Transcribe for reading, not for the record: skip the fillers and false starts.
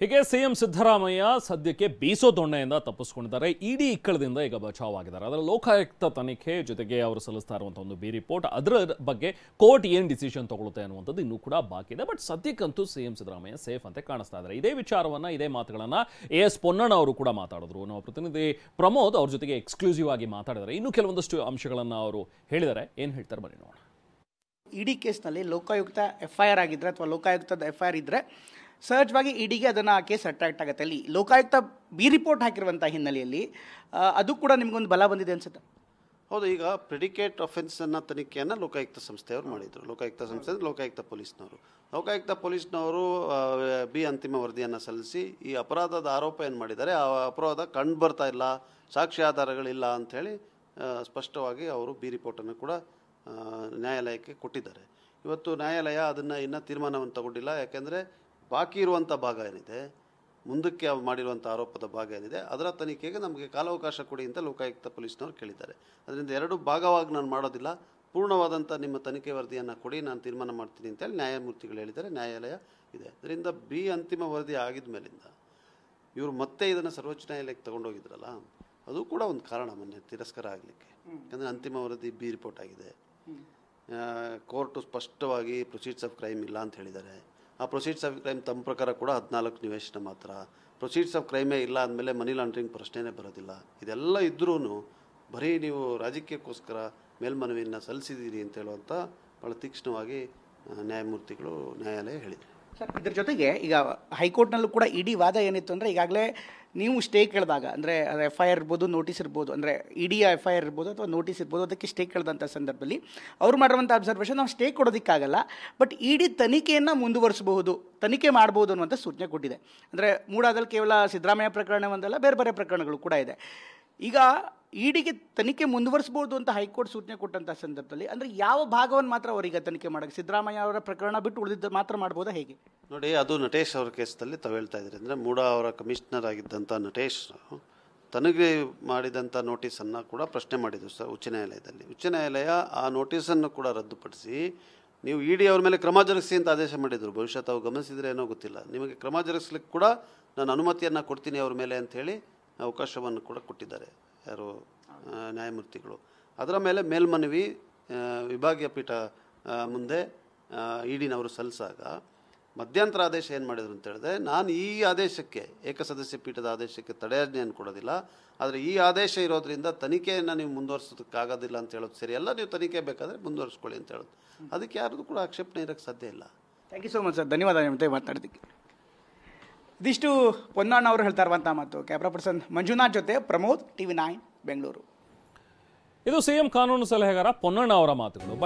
ಹೀಗೆ ಸಿಎಂ ಸಿದ್ದರಾಮಯ್ಯ ಸದ್ಯಕ್ಕೆ ಬೀಸೋ ದೊಣ್ಣೆಯಿಂದ ತಪ್ಪಿಸಿಕೊಂಡಿದ್ದಾರೆ. ಇಡಿ ಇಕ್ಕಳದಿಂದ ಈಗ ಬಚಾವಾಗಿದ್ದಾರೆ. ಅದರ ಲೋಕಾಯುಕ್ತ ತನಿಖೆ ಜೊತೆಗೆ ಅವರು ಸಲ್ಲಿಸ್ತಾ ಇರುವಂತಹ ಒಂದು ಬಿ ರಿಪೋರ್ಟ್, ಅದರ ಬಗ್ಗೆ ಕೋರ್ಟ್ ಏನು ಡಿಸಿಷನ್ ತಗೊಳುತ್ತೆ ಅನ್ನುವಂಥದ್ದು ಇನ್ನೂ ಕೂಡ ಬಾಕಿ ಇದೆ. ಬಟ್ ಸದ್ಯಕ್ಕಂತೂ ಸಿಎಂ ಸಿದ್ದರಾಮಯ್ಯ ಸೇಫ್ ಅಂತ ಕಾಣಿಸ್ತಾ ಇದ್ದಾರೆ. ಇದೇ ವಿಚಾರವನ್ನ, ಇದೇ ಮಾತುಗಳನ್ನ ಎಸ್ ಪೊನ್ನಣ್ಣ ಅವರು ಕೂಡ ಮಾತಾಡಿದ್ರು. ನಮ್ಮ ಪ್ರತಿನಿಧಿ ಪ್ರಮೋದ್ ಅವ್ರ ಜೊತೆಗೆ ಎಕ್ಸ್ಕ್ಲೂಸಿವ್ ಆಗಿ ಮಾತಾಡಿದ್ದಾರೆ. ಇನ್ನೂ ಕೆಲವೊಂದಷ್ಟು ಅಂಶಗಳನ್ನ ಅವರು ಹೇಳಿದ್ದಾರೆ. ಏನು ಹೇಳ್ತಾರೆ ಬನ್ನಿ ನೋಡೋಣ. ಇಡಿ ಕೇಸ್ನಲ್ಲಿ ಲೋಕಾಯುಕ್ತ FIR ಆಗಿದ್ರೆ ಅಥವಾ ಲೋಕಾಯುಕ್ತದ FIR ಇದ್ದರೆ ಸಹಜವಾಗಿ ಇಡಿಗೆ ಅದನ್ನು ಕೇಸ್ ಅಟ್ರಾಕ್ಟ್ ಆಗುತ್ತೆ. ಅಲ್ಲಿ ಲೋಕಾಯುಕ್ತ ಬಿ ರಿಪೋರ್ಟ್ ಹಾಕಿರುವಂಥ ಹಿನ್ನೆಲೆಯಲ್ಲಿ ಅದು ಕೂಡ ನಿಮಗೊಂದು ಬಲ ಬಂದಿದೆ ಅನ್ಸುತ್ತೆ. ಹೌದು, ಈಗ ಪ್ರಿಡಿಕೇಟ್ ಅಫೆನ್ಸನ್ನು ತನಿಖೆಯನ್ನು ಲೋಕಾಯುಕ್ತ ಸಂಸ್ಥೆಯವರು ಮಾಡಿದರು. ಲೋಕಾಯುಕ್ತ ಸಂಸ್ಥೆ ಅಂದರೆ ಲೋಕಾಯುಕ್ತ ಪೊಲೀಸ್ನವರು ಬಿ ಅಂತಿಮ ವರದಿಯನ್ನು ಸಲ್ಲಿಸಿ ಈ ಅಪರಾಧದ ಆರೋಪ ಏನು ಮಾಡಿದ್ದಾರೆ, ಆ ಅಪರಾಧ ಕಂಡು ಬರ್ತಾ ಇಲ್ಲ, ಸಾಕ್ಷಿ ಆಧಾರಗಳಿಲ್ಲ ಅಂಥೇಳಿ ಸ್ಪಷ್ಟವಾಗಿ ಅವರು ಬಿ ರಿಪೋರ್ಟನ್ನು ಕೂಡ ನ್ಯಾಯಾಲಯಕ್ಕೆ ಕೊಟ್ಟಿದ್ದಾರೆ. ಇವತ್ತು ನ್ಯಾಯಾಲಯ ಅದನ್ನು ಇನ್ನೂ ತೀರ್ಮಾನವನ್ನು ತಗೊಂಡಿಲ್ಲ. ಯಾಕೆಂದರೆ ಬಾಕಿ ಇರುವಂಥ ಭಾಗ ಏನಿದೆ, ಮುಂದಕ್ಕೆ ಮಾಡಿರುವಂಥ ಆರೋಪದ ಭಾಗ ಏನಿದೆ, ಅದರ ತನಿಖೆಗೆ ನಮಗೆ ಕಾಲಾವಕಾಶ ಕೊಡಿ ಅಂತ ಲೋಕಾಯುಕ್ತ ಪೊಲೀಸ್ನವ್ರು ಕೇಳಿದ್ದಾರೆ. ಅದರಿಂದ ಎರಡು ಭಾಗವಾಗಿ ನಾನು ಮಾಡೋದಿಲ್ಲ, ಪೂರ್ಣವಾದಂಥ ನಿಮ್ಮ ತನಿಖೆ ವರದಿಯನ್ನು ಕೊಡಿ, ನಾನು ತೀರ್ಮಾನ ಮಾಡ್ತೀನಿ ಅಂತೇಳಿ ನ್ಯಾಯಮೂರ್ತಿಗಳು ಹೇಳಿದ್ದಾರೆ. ನ್ಯಾಯಾಲಯ ಇದೆ. ಅದರಿಂದ ಬಿ ಅಂತಿಮ ವರದಿ ಆಗಿದ ಮೇಲಿಂದ ಇವರು ಮತ್ತೆ ಇದನ್ನು ಸರ್ವೋಚ್ಚ ನ್ಯಾಯಾಲಯಕ್ಕೆ ತೊಗೊಂಡೋಗಿದ್ರಲ್ಲ, ಅದು ಕೂಡ ಒಂದು ಕಾರಣ ಮೊನ್ನೆ ತಿರಸ್ಕಾರ ಆಗಲಿಕ್ಕೆ. ಯಾಕಂದರೆ ಅಂತಿಮ ವರದಿ ಬಿ ರಿಪೋರ್ಟ್ ಆಗಿದೆ. ಕೋರ್ಟು ಸ್ಪಷ್ಟವಾಗಿ ಪ್ರೊಸೀಡ್ಸ್ ಆಫ್ ಕ್ರೈಮ್ ಇಲ್ಲ ಅಂತ ಹೇಳಿದ್ದಾರೆ. ಆ ಪ್ರೊಸೀಡ್ಸ್ ಆಫ್ ಕ್ರೈಮ್ ತಮ್ಮ ಪ್ರಕಾರ ಕೂಡ 14 ನಿವೇಶನ ಮಾತ್ರ. ಪ್ರೊಸೀಡ್ಸ್ ಆಫ್ ಕ್ರೈಮೇ ಇಲ್ಲ ಅಂದಮೇಲೆ ಮನಿ ಲಾಂಡ್ರಿಂಗ್ ಪ್ರಶ್ನೆನೇ ಬರೋದಿಲ್ಲ. ಇದೆಲ್ಲ ಇದ್ರೂ ಬರೀ ನೀವು ರಾಜಕೀಯಕ್ಕೋಸ್ಕರ ಮೇಲ್ಮನವಿಯನ್ನು ಸಲ್ಲಿಸಿದ್ದೀರಿ ಅಂತ ಹೇಳುವಂಥ ಭಾಳ ತೀಕ್ಷ್ಣವಾಗಿ ನ್ಯಾಯಮೂರ್ತಿಗಳು ನ್ಯಾಯಾಲಯ ಹೇಳಿದರು. ಸರ್, ಇದ್ರ ಜೊತೆಗೆ ಈಗ ಹೈಕೋರ್ಟ್ನಲ್ಲೂ ಕೂಡ ಇಡಿ ವಾದ ಏನಿತ್ತು ಅಂದರೆ, ಈಗಾಗಲೇ ನೀವು ಸ್ಟೇ ಕೇಳಿದಾಗ, ಅಂದರೆ FIR ಇರ್ಬೋದು, ನೋಟಿಸ್ ಇರ್ಬೋದು, ಅಂದರೆ ಇಡಿಯ FIR ಇರ್ಬೋದು ಅಥವಾ ನೋಟಿಸ್ ಇರ್ಬೋದು, ಅದಕ್ಕೆ ಸ್ಟೇ ಕೇಳಿದಂಥ ಸಂದರ್ಭದಲ್ಲಿ ಅವ್ರು ಮಾಡಿರುವಂಥ ಅಬ್ಸರ್ವೇಷನ್, ನಾವು ಸ್ಟೇ ಕೊಡೋದಕ್ಕಾಗಲ್ಲ, ಬಟ್ ಇಡಿ ತನಿಖೆಯನ್ನು ಮುಂದುವರಿಸಬಹುದು, ತನಿಖೆ ಮಾಡ್ಬೋದು ಅನ್ನುವಂಥ ಸೂಚನೆ ಕೊಟ್ಟಿದೆ. ಅಂದರೆ ಮೂಡಾದಲ್ಲಿ ಕೇವಲ ಸಿದ್ದರಾಮಯ್ಯ ಪ್ರಕರಣ ಒಂದಲ್ಲ, ಬೇರೆ ಬೇರೆ ಪ್ರಕರಣಗಳು ಕೂಡ ಇದೆ. ಈಗ ಇಡಿಗೆ ತನಿಖೆ ಮುಂದುವರಿಸಬಹುದು ಅಂತ ಹೈಕೋರ್ಟ್ ಸೂಚನೆ ಕೊಟ್ಟಂಥ ಸಂದರ್ಭದಲ್ಲಿ ಅಂದರೆ ಯಾವ ಭಾಗವನ್ನು ಮಾತ್ರ ಅವರಿಗೆ ತನಿಖೆ ಮಾಡೋಕ್ಕೆ, ಸಿದ್ದರಾಮಯ್ಯ ಅವರ ಪ್ರಕರಣ ಬಿಟ್ಟು ಉಳಿದಿದ್ದು ಮಾತ್ರ ಮಾಡ್ಬೋದಾ, ಹೇಗೆ? ನೋಡಿ, ಅದು ನಟೇಶ್ ಅವರ ಕೇಸಲ್ಲಿ ತಾವು ಹೇಳ್ತಾ ಇದ್ದೀರಿ. ಅಂದರೆ ಮೂಡ ಅವರ ಕಮಿಷನರ್ ಆಗಿದ್ದಂಥ ನಟೇಶ್ ತನಗೆ ಮಾಡಿದಂಥ ನೋಟಿಸನ್ನು ಕೂಡ ಪ್ರಶ್ನೆ ಮಾಡಿದರು ಉಚ್ಚ ನ್ಯಾಯಾಲಯದಲ್ಲಿ. ಉಚ್ಚ ನ್ಯಾಯಾಲಯ ಆ ನೋಟಿಸನ್ನು ಕೂಡ ರದ್ದುಪಡಿಸಿ ನೀವು ಇಡಿ ಅವ್ರ ಮೇಲೆ ಕ್ರಮ ಜರುಗಿಸಿ ಅಂತ ಆದೇಶ ಮಾಡಿದರು. ಬಹುಶಃ ತಾವು ಗಮನಿಸಿದರೆ ಏನೋ ಗೊತ್ತಿಲ್ಲ, ನಿಮಗೆ ಕ್ರಮ ಜರುಗಿಸ್ಲಿಕ್ಕೆ ಕೂಡ ನಾನು ಅನುಮತಿಯನ್ನು ಕೊಡ್ತೀನಿ ಅವ್ರ ಮೇಲೆ ಅಂಥೇಳಿ ಅವಕಾಶವನ್ನು ಕೂಡ ಕೊಟ್ಟಿದ್ದಾರೆ ಯಾರು ನ್ಯಾಯಮೂರ್ತಿಗಳು. ಅದರ ಮೇಲೆ ಮೇಲ್ಮನವಿ ವಿಭಾಗೀಯ ಪೀಠ ಮುಂದೆ ಇಡಿನವರು ಸಲ್ಲಿಸಾಗ ಮಧ್ಯಂತರ ಆದೇಶ ಏನು ಮಾಡಿದ್ರು ಅಂತ ಹೇಳಿದ್ರೆ, ನಾನು ಈ ಆದೇಶಕ್ಕೆ, ಏಕಸದಸ್ಯ ಪೀಠದ ಆದೇಶಕ್ಕೆ ತಡೆಯಾಜ್ಞೆಯನ್ನು ಕೊಡೋದಿಲ್ಲ, ಆದರೆ ಈ ಆದೇಶ ಇರೋದ್ರಿಂದ ತನಿಖೆಯನ್ನು ನೀವು ಮುಂದುವರಿಸೋದಕ್ಕಾಗೋದಿಲ್ಲ ಅಂತ ಹೇಳೋದು ಸರಿಯಲ್ಲ, ನೀವು ತನಿಖೆ ಬೇಕಾದರೆ ಮುಂದುವರಿಸ್ಕೊಳ್ಳಿ ಅಂತ ಹೇಳೋದು. ಅದಕ್ಕೆ ಯಾರ್ದು ಕೂಡ ಆಕ್ಷೇಪಣೆ ಇರೋಕ್ಕೆ ಸಾಧ್ಯ ಇಲ್ಲ. Thank you so much sir, ಧನ್ಯವಾದ ನಿಮ್ಮ ಜೊತೆ ಮಾತಾಡೋದಕ್ಕೆ. ಇದಿಷ್ಟು ಪೊನ್ನಣ್ಣ ಅವರು ಹೇಳ್ತಾ ಇರುವಂಥ ಮಾತು. ಕ್ಯಾಮ್ರಾ ಪರ್ಸನ್ ಮಂಜುನಾಥ್ ಜೊತೆ ಪ್ರಮೋದ್, TV9 ಬೆಂಗಳೂರು. ಇದು ಸಿಎಂ ಕಾನೂನು ಸಲಹೆಗಾರ ಪೊನ್ನಣ್ಣ ಅವರ ಮಾತುಗಳು.